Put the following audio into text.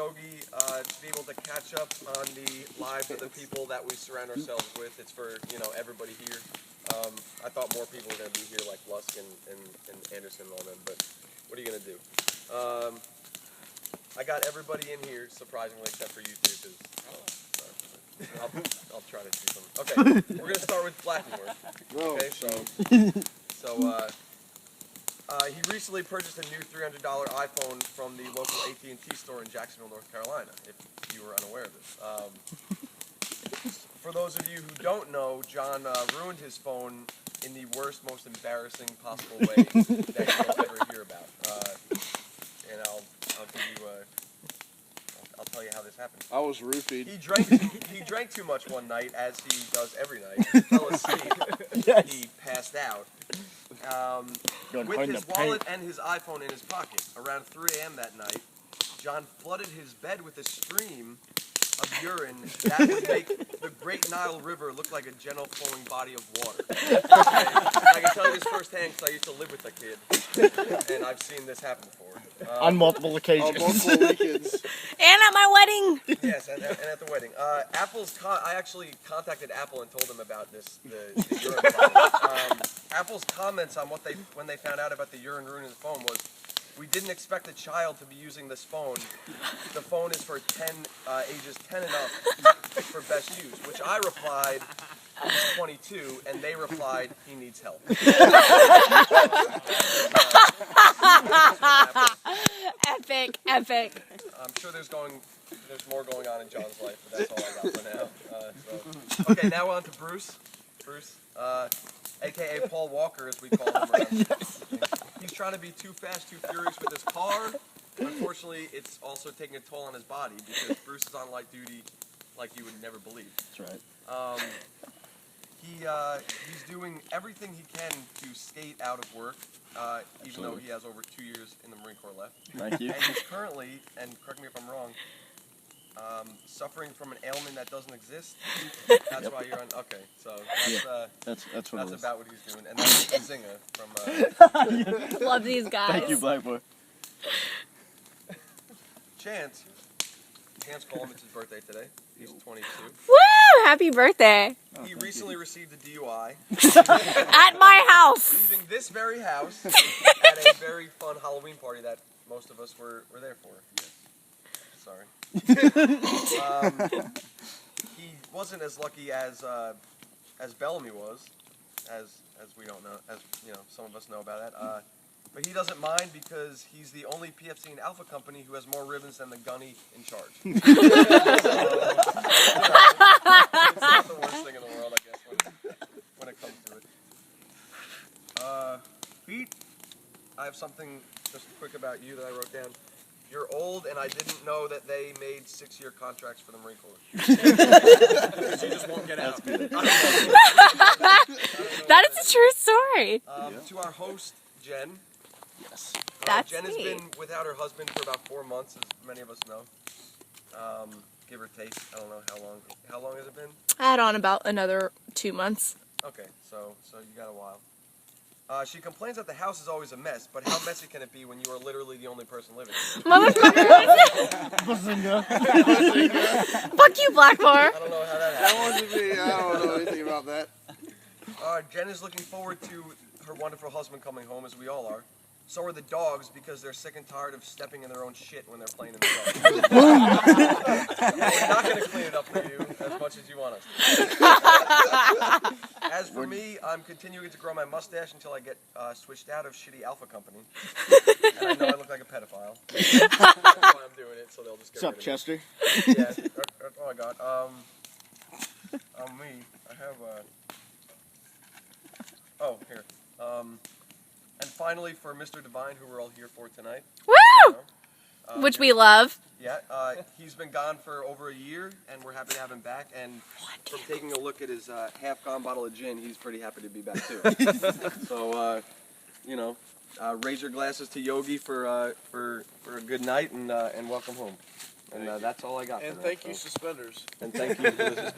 Yogi to be able to catch up on the lives of the people that we surround ourselves with. It's for, everybody here. I thought more people were going to be here, like Lusk and Anderson and all them, but what are you going to do? I got everybody in here, surprisingly, except for you two, because I'll try to do something. Okay, we're going to start with Blackmore. Okay, so he recently purchased a new $300 iPhone from the local AT&T store in Jacksonville, North Carolina, if you were unaware of this. For those of you who don't know, John ruined his phone in the worst, most embarrassing possible way that you'll ever hear about. And I'll give you I'll tell you how this happened. I was roofied. He drank too much one night, as he does every night. He fell asleep. Yes. He passed out. With his wallet and his iPhone in his pocket. Around 3 a.m. that night, John flooded his bed with a stream of urine that would make the Great Nile River look like a gentle flowing body of water. Okay? I can tell you this firsthand because I used to live with the kid, and I've seen this happen before. On multiple occasions. On multiple weekends. And at my wedding. Yes, and at the wedding. I actually contacted Apple and told them about this, the urine problem. Apple's comments on when they found out about the urine ruining his phone was, "We didn't expect a child to be using this phone. The phone is for ages 10 and up for best use," which I replied, "He's 22," and they replied, "He needs help." Epic, epic. I'm sure there's more going on in John's life, but that's all I got for now. Okay, now on to Bruce. Bruce, a.k.a. Paul Walker, as we call him around. Yes. He's trying to be too fast, too furious with his car. Unfortunately, it's also taking a toll on his body because Bruce is on light duty like you would never believe. That's right. He's doing everything he can to skate out of work, even though he has over 2 years in the Marine Corps left. Thank you. And he's currently, and correct me if I'm wrong, suffering from an ailment that doesn't exist. That's why you're on. Okay, so that's about what he's doing, and that's Zinga from. Love these guys. Thank you, Blackmore. Chance Coulam, it's his birthday today. He's 22. Woo! Happy birthday. He recently received a DUI. At my house. Leaving this very house at a very fun Halloween party that most of us were there for. Yes. Sorry. He wasn't as lucky as Bellamy was, as we don't know, as some of us know about that. But he doesn't mind because he's the only PFC and Alpha company who has more ribbons than the gunny in charge. It's not the worst thing in the world, I guess, when it comes to it. Pete, I have something just quick about you that I wrote down. You're old, and I didn't know that they made 6-year contracts for the Marine Corps. You just won't get out. That is a true story. To our host, Jenn. Yes. That's Jen has sweet. been without her husband for about 4 months, as many of us know. Give or take. I don't know how long. How long has it been? Add on about another 2 months. Okay, so you got a while. She complains that the house is always a mess, but how messy can it be when you are literally the only person living? Motherfucker. Fuck you, Blackmore. I don't know how that happened. That wasn't me. I don't know anything about that. Jen is looking forward to her wonderful husband coming home, as we all are. So are the dogs, because they're sick and tired of stepping in their own shit when they're playing in the yard. We're not going to clean it up for you as much as you want us to. As for me, I'm continuing to grow my mustache until I get switched out of shitty Alpha company. And I know I look like a pedophile. That's why I'm doing it, so they'll just get What's up, rid of Chester? me. Yeah, that's all I got. Me, I have oh, here. And finally, for Mr. Devine, who we're all here for tonight. Woo! Which we love. Yeah, he's been gone for over a year, and we're happy to have him back. And from taking a look at his half-gone bottle of gin, he's pretty happy to be back too. So, raise your glasses to Yogi for a good night and welcome home. And that's all I got. And for thank now, you, suspenders. And thank you for the suspenders.